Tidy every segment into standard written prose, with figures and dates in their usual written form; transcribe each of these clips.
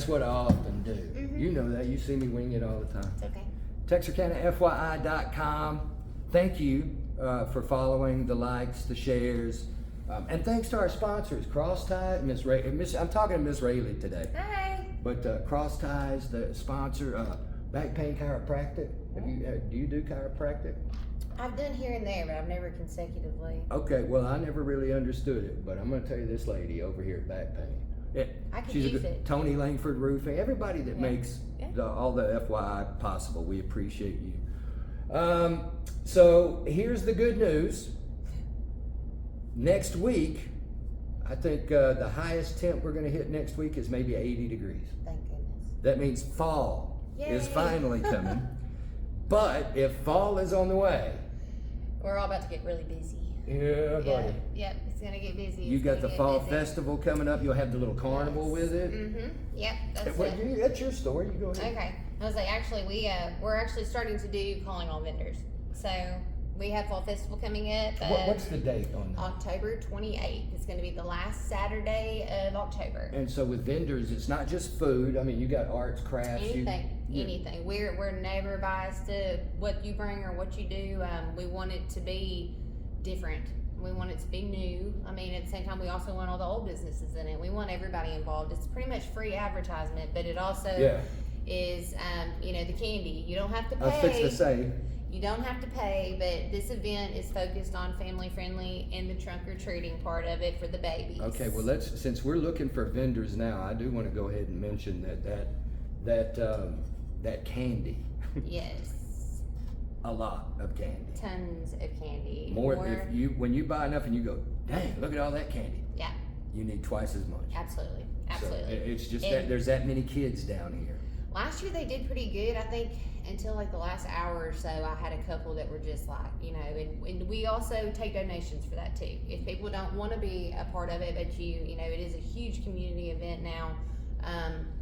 That's what I often do. You know that. You see me wing it all the time. It's okay. TexarkanaFYI.com. Thank you for following, the likes, the shares. And thanks to our sponsors, Cross Ties, I'm talking to Miss Rayleigh today. Hi. But Cross Ties, the sponsor, Back Pain Chiropractic. Do you do chiropractic? I've done here and there, but I've never consecutively. Okay, well, I never really understood it, but I'm going to tell you this lady over here at Back Pain. I could She's use a good, it. Tony Langford Roofing, everybody that makes all the FYI possible. We appreciate you. So here's the good news. Next week, I think the highest temp we're going to hit next week is maybe 80 degrees. Thank goodness. That means fall is Yay. finally coming. But if fall is on the way, we're all about to get really busy. yeah, buddy. Yep, it's gonna get busy. You got the fall festival coming up. You'll have the little carnival with it. Yep, that's Well, it. that's your story. You go ahead. Okay. I was like, actually, we're actually starting to do calling all vendors. So we have fall festival coming up. What's the date on that? October 28th. It's going to be the last Saturday of October. And so with vendors, it's not just food. I mean, you got arts, crafts. Anything. We're never biased to what you bring or what you do. We want it to be different. We want it to be new. I mean, at the same time, we also want all the old businesses in it. We want everybody involved. It's pretty much free advertisement, but it also is, the candy. You don't have to pay. I was fixing to say. You don't have to pay, but this event is focused on family friendly and the trunk or treating part of it for the babies. Okay, well since we're looking for vendors now, I do want to go ahead and mention that candy. Yes. A lot of candy. Tons of candy. More when you buy enough and you go, dang, look at all that candy. Yeah. You need twice as much. Absolutely. So it's just that there's that many kids down here. Last year they did pretty good, I think, until like the last hour or so. I had a couple that were just like, and we also take donations for that too. If people don't want to be a part of it, but it is a huge community event now,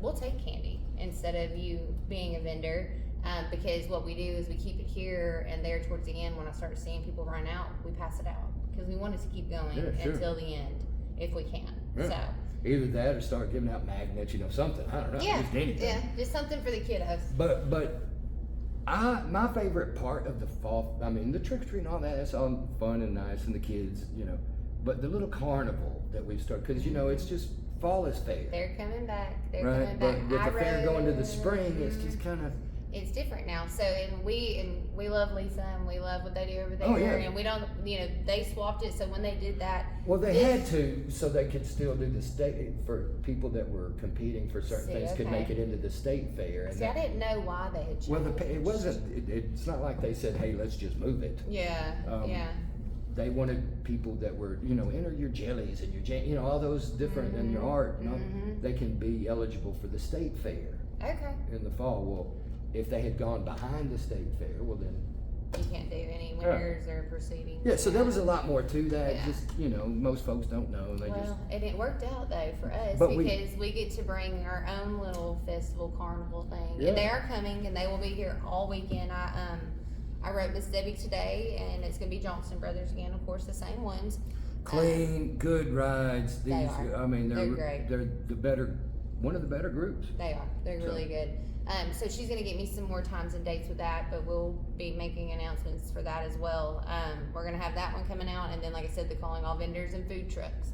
we'll take candy instead of you being a vendor. Because what we do is we keep it here, and there towards the end when I start seeing people run out, we pass it out because we want it to keep going until the end if we can. Yeah. So either that or start giving out magnets, something. I don't know. Just anything. Yeah, just something for the kiddos. But my favorite part of the fall, I mean, the trick or treat and all that's all fun and nice, and the kids, but the little carnival that we've started, because it's just fall is fair. They're coming back. They're right? coming back. But with the fair going to the spring, it's just kind of. It's different now. So and we love Lisa and we love what they do over there. Oh, yeah. And we don't, they swapped it. So when they did that, well, they had to, so they could still do the state for people that were competing for certain things could make it into the state fair. And I didn't know why they had changed. Well, it wasn't. It's not like they said, "Hey, let's just move it." Yeah. They wanted people that were, enter your jellies and your, all those different and your art. They can be eligible for the state fair. Okay. In the fall, well. If they had gone behind the state fair, well then you can't do any winners or proceedings. Yeah, so there was a lot more to that. Yeah. Just most folks don't know. And it worked out though for us because we get to bring our own little festival carnival thing, and they are coming and they will be here all weekend. I wrote Miss Debbie today, and it's gonna be Johnson Brothers again, of course, the same ones. Clean, good rides. These, they are. I mean, they're great. They're one of the better groups. They are. They're really good. So she's going to get me some more times and dates with that, but we'll be making announcements for that as well. We're going to have that one coming out, and then, like I said, the calling all vendors and food trucks.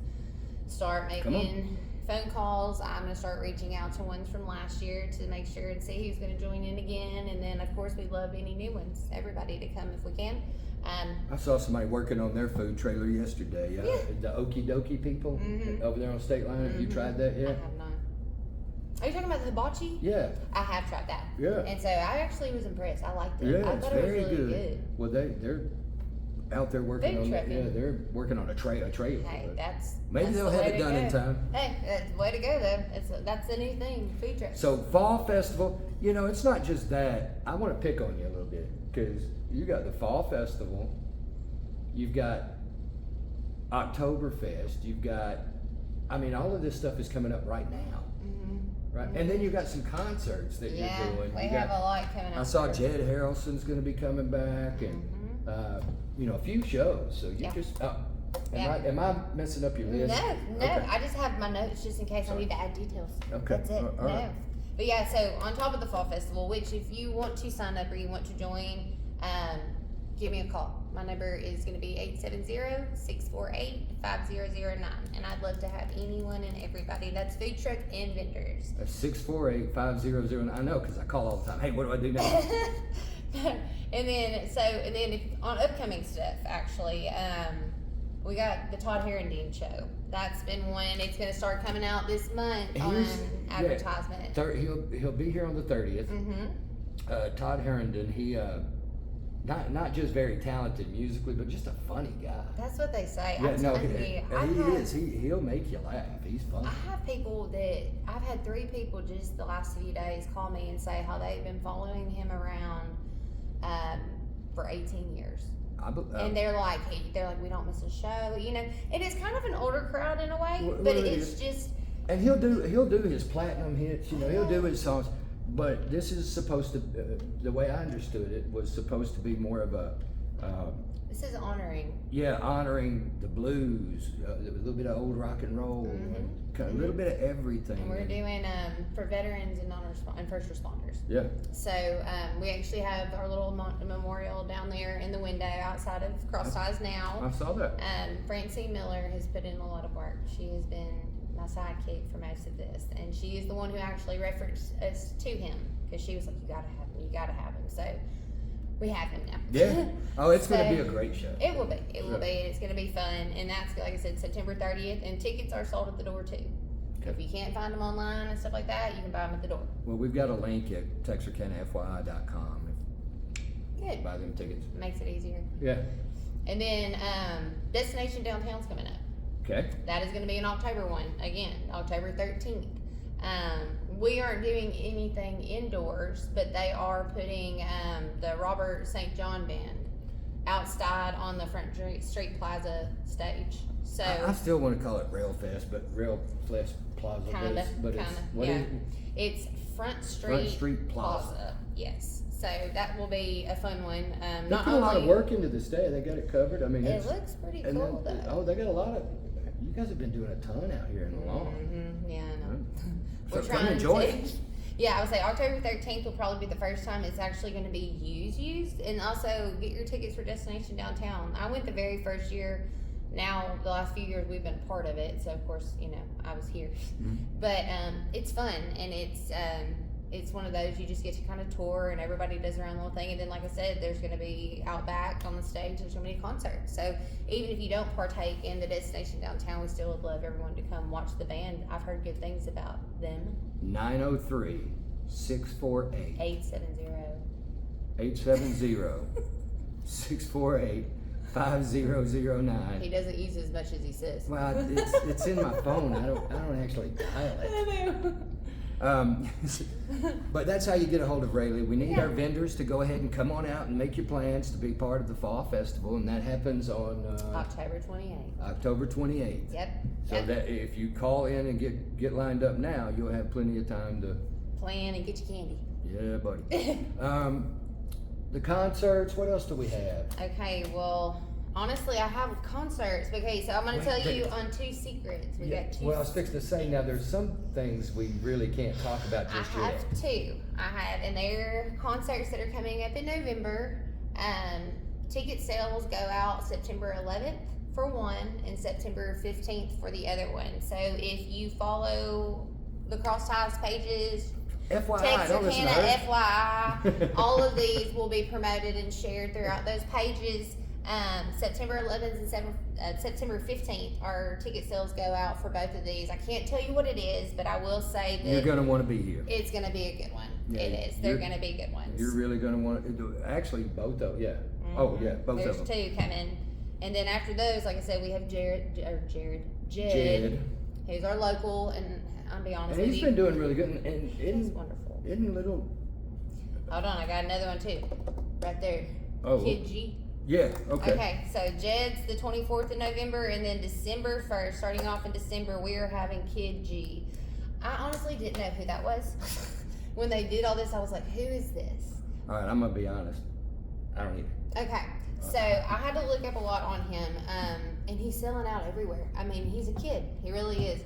Start making phone calls. I'm going to start reaching out to ones from last year to make sure and see who's going to join in again. And then, of course, we love any new ones. Everybody to come if we can. I saw somebody working on their food trailer yesterday. The Okie Dokie people over there on State Line. Have you tried that yet? I have not. Are you talking about the hibachi? Yeah. I have tried that. Yeah. And so I actually was impressed. I liked it. Yeah, I thought it was really good. Well, they're out there working on that. Yeah, they're working on a trailer. Hey, maybe they'll have it done in time. Hey, that's the way to go though. That's the new thing, food truck. So fall festival, it's not just that. I want to pick on you a little bit because you got the fall festival, you've got Oktoberfest, you've got, all of this stuff is coming up right now. Right, and then you got some concerts that you're doing. We have a lot coming up. I saw Jed Harrelson's going to be coming back, and a few shows. So you just Am I messing up your list? No. Okay. I just have my notes just in case I need to add details. Okay. That's it. All right. But yeah, so on top of the fall festival, which if you want to sign up or you want to join, give me a call. My number is going to be 870-648-5009, and I'd love to have anyone and everybody. That's food truck and vendors. That's 648-5009. I know, because I call all the time. Hey, what do I do now? and then if, on upcoming stuff, actually, we got the Todd Herondine show. That's been one. It's going to start coming out this month on advertisement. He'll be here on the 30th. Mm-hmm. Todd Herondon, he not just very talented musically, but just a funny guy. That's what they say. Yeah, no, he is. He'll make you laugh. He's funny. I have people I've had 3 people just the last few days call me and say how they've been following him around for 18 years. And they're like, we don't miss a show, you know. And it's kind of an older crowd in a way, but it's just. And he'll do his platinum hits, you know. He'll do his songs, but this is supposed to. The way I understood it was supposed to be more of a. This is honoring. Yeah, honoring the blues, a little bit of old rock and roll, and a little bit of everything. And we're doing for veterans and and first responders. Yeah. So we actually have our little memorial down there in the window outside of Cross Ties now. I saw that. Francine Miller has put in a lot of work. She has been my sidekick for most of this, and she is the one who actually referenced us to him because she was like, "You gotta have him." So we have him now. Yeah. Oh, it's going to be a great show. It will be. It will be. It's going to be fun, and that's like I said, September 30th, and tickets are sold at the door too. Okay. If you can't find them online and stuff like that, you can buy them at the door. Well, we've got a link at texarkanafyi.com. Good. Buy them tickets. Makes it easier. Yeah. And then Destination Downtown's coming up. Okay. That is going to be an October one again, October 13th. We aren't doing anything indoors, but they are putting the Robert St. John Band outside on the Front Street Plaza stage. So I still want to call it Rail Fest, but Rail Fest Plaza. It's Front Street Plaza. Yes. So that will be a fun one. They put a lot of work into this day. They got it covered. I mean, it looks pretty cool though. Oh, they got a lot of. You guys have been doing a ton out here in the lawn. Mm-hmm. Yeah, I know. So come enjoy it. Yeah, I would say October 13th will probably be the first time it's actually going to be used. And also get your tickets for Destination Downtown. I went the very first year. Now, the last few years we've been a part of it. So, of course, you know, I was here. Mm-hmm. But it's fun. And it's one of those you just get to kind of tour and everybody does their own little thing. And then, like I said, there's going to be out back on the stage, there's going to be concerts. So even if you don't partake in the Destination Downtown, we still would love everyone to come watch the band. I've heard good things about them. 903-648 870 648-5009. He doesn't use it as much as he says. Well, it's in my phone. I don't actually dial it. But that's how you get a hold of Rayleigh. We need our vendors to go ahead and come on out and make your plans to be part of the Fall Festival, and that happens on October 28th. October 28th. Yep. So that if you call in and get lined up now, you'll have plenty of time to plan and get your candy. Yeah, buddy. The concerts. What else do we have? Okay, well. Honestly, I have concerts. Okay, so I'm going to tell you on 2 secrets. We got 2. Well, I was fixing to say, now there's some things we really can't talk about just yet. I have 2. And they're concerts that are coming up in November. Ticket sales go out September 11th for one and September 15th for the other one. So if you follow the Cross Ties pages, Texarkana, FYI, all of these will be promoted and shared throughout those pages. September 11th and September 15th, our ticket sales go out for both of these. I can't tell you what it is, but I will say that you're going to want to be here. It's going to be a good one. Yeah, it is. They're going to be good ones. You're really going to want to do. Actually, both of them. Yeah. Mm-hmm. Oh yeah, both There's of them. There's 2 coming, and then after those, like I said, we have Jed, who's our local, and I'll be honest with you, he's been doing really good, and he's wonderful. Isn't little? Hold on, I got another one too, right there. Oh. Kid G. Yeah, okay. Okay, so Jed's the 24th of November, and then December 1st, starting off in December, we are having Kid G. I honestly didn't know who that was. When they did all this, I was like, who is this? All right, I'm going to be honest. I don't either. Okay, so I had to look up a lot on him. and he's selling out everywhere. I mean, he's a kid. He really is.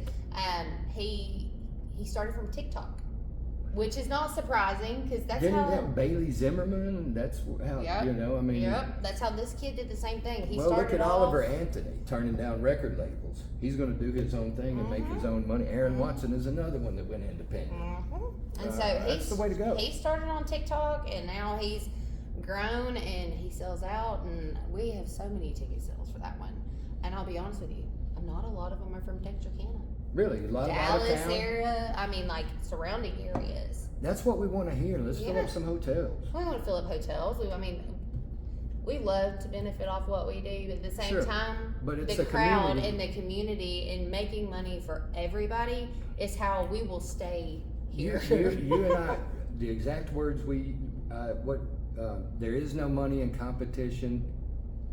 He started from TikTok, which is not surprising because that's Didn't how. that Bailey Zimmerman? That's how, Yep. you know, I mean. Yep, that's how this kid did the same thing. He Well, look started at off, Oliver Anthony turning down record labels. He's going to do his own thing and make his own money. Aaron Watson is another one that went independent. And so That's the way to go. He started on TikTok, and now he's grown and he sells out. And we have so many ticket sales for that one. And I'll be honest with you, not a lot of them are from Texarkana. Really, a lot of Dallas out of town. area. I mean, like surrounding areas. That's what we want to hear. Let's fill Yeah. up some hotels. We want to fill up hotels. I mean, we love to benefit off what we do, but at the same Sure. time, But it's the a crowd community. and the community and making money for everybody is how we will stay You, here. you and I, the exact words there is no money in competition.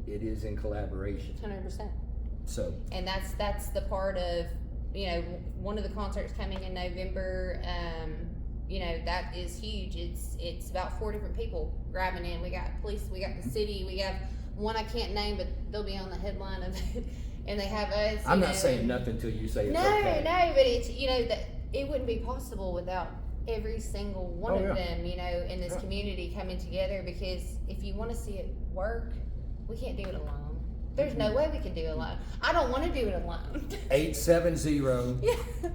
It is in collaboration. 100%. So And that's the part of, you know, one of the concerts coming in November. You know, that is huge. It's about 4 different people grabbing in. We got police, we got the city, we have one I can't name, but they'll be on the headline of it. And they have us. I'm not saying nothing until you say it's No, okay. no, but it's, you know, that it wouldn't be possible without every single one Oh, of yeah. them, you know, in this Yeah. community coming together, because if you want to see it work, we can't do it alone. There's no way we can do it alone. I don't want to do it alone. 870 Yeah.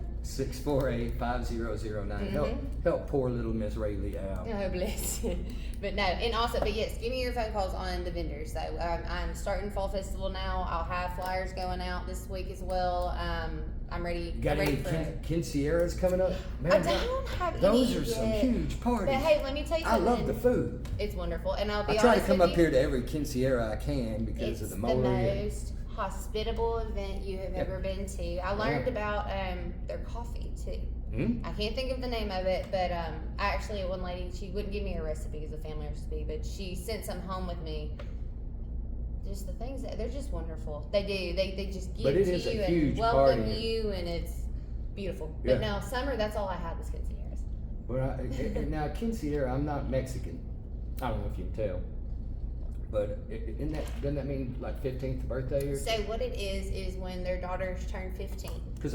648-5009. Help poor little Miss Rayleigh out. Oh, bless you. But no, and also, but yes, give me your phone calls on the vendors. So I'm starting Fall Festival now. I'll have flyers going out this week as well. I'm ready. You got I'm ready any for it. quinceañeras coming up? I Man, don't have those any are some yet. huge parties. But hey, let me tell you I something. love the food. It's wonderful, and I'll be I try to honest come with up you, here to every quinceañera I can because it's of the the mole. most hospitable event you have Yeah. ever been to. I learned about their coffee too. Hmm? I can't think of the name of it, but actually one lady, she wouldn't give me a recipe as a family recipe, but she sent some home with me. Just the things that they're just wonderful. They do. They just give But it to is a you huge and welcome party. you, and it's beautiful. Yeah. But now summer, that's all I had was quinceañeras. But now quinceañera, I'm not Mexican. I don't know if you can tell. But doesn't that mean like 15th birthday or? So what it is when their daughters turn 15. Because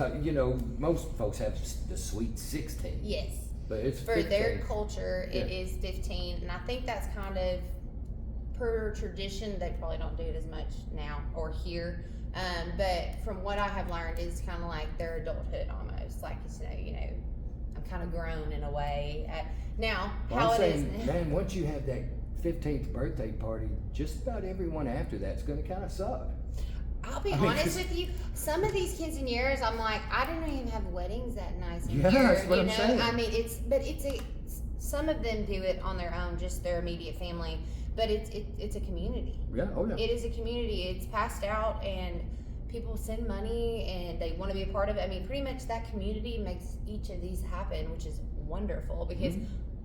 most folks have the sweet 16. Yes. But it's For 15. their culture, it Yeah. is 15, and I think that's kind of per tradition. They probably don't do it as much now or here, but from what I have learned, is kind of like their adulthood almost. Like I'm kind of grown in a way. Now, Well, how I'm it is saying, now. man, once you have that 15th birthday party, just about everyone after that's going to kind of suck. I'll be I mean, honest 'cause- with you. Some of these quinceañeras, I'm like, I didn't even have weddings that nice in Yeah, here. that's what you I'm know, saying. I mean, some of them do it on their own, just their immediate family. But it's a community. Yeah, oh yeah. It is a community. It's passed out, and people send money, and they want to be a part of it. I mean, pretty much that community makes each of these happen, which is wonderful, because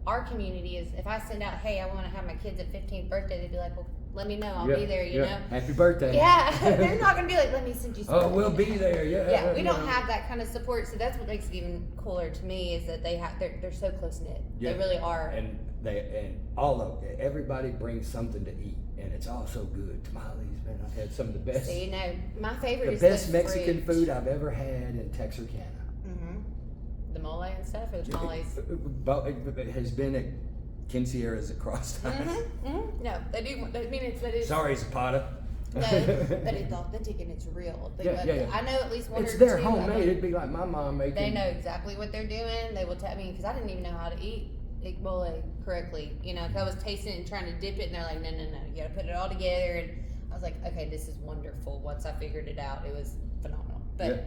our community is, if I send out, hey, I want to have my kids at 15th birthday, they'd be like, well, let me know. I'll be there, you know? Happy birthday. Yeah. They're not going to be like, let me send you some Oh, money. we'll be there. Yeah. Yeah, we you don't know. have that kind of support, so that's what makes it even cooler to me, is that they're so close knit. Yeah. They really are. And everybody brings something to eat, and it's all so good. Tamales, man, I've had some of the best. So my favorite The is best the Mexican fruit. food I've ever had in Texarkana. The mole and stuff, or the tamales. It has been at quinceañeras across time. No, they do. I mean, it's Sorry, Zapata. no, but it's authentic and it's real. Yeah. I know at least one It's or their two. homemade. It'd be like my mom making. They know exactly what they're doing. They will tell me, because I didn't even know how to eat mole correctly. 'Cause I was tasting it and trying to dip it, and they're like, no, you got to put it all together. And I was like, okay, this is wonderful. Once I figured it out, it was phenomenal. But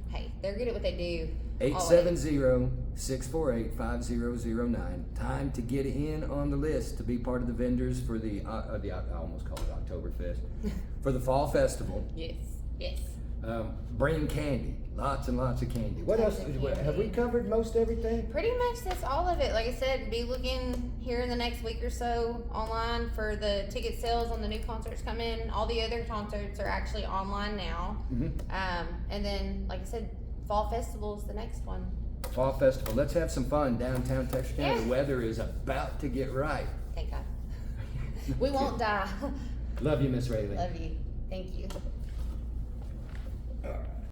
hey, they're good at what they do. 870-648-5009. Time to get in on the list to be part of the vendors for I almost called it Oktoberfest, for the Fall Festival. Yes. Bring candy, lots and lots of candy. What Tons else? of candy. Have we covered most everything? Pretty much that's all of it. Like I said, be looking here in the next week or so online for the ticket sales on the new concerts come in. All the other concerts are actually online now. And then, like I said, Fall Festival is the next one. Fall Festival. Let's have some fun downtown Texarkana. Yeah. The weather is about to get right. Thank God. We won't die. Love you, Miss Rayleigh. Love you. Thank you.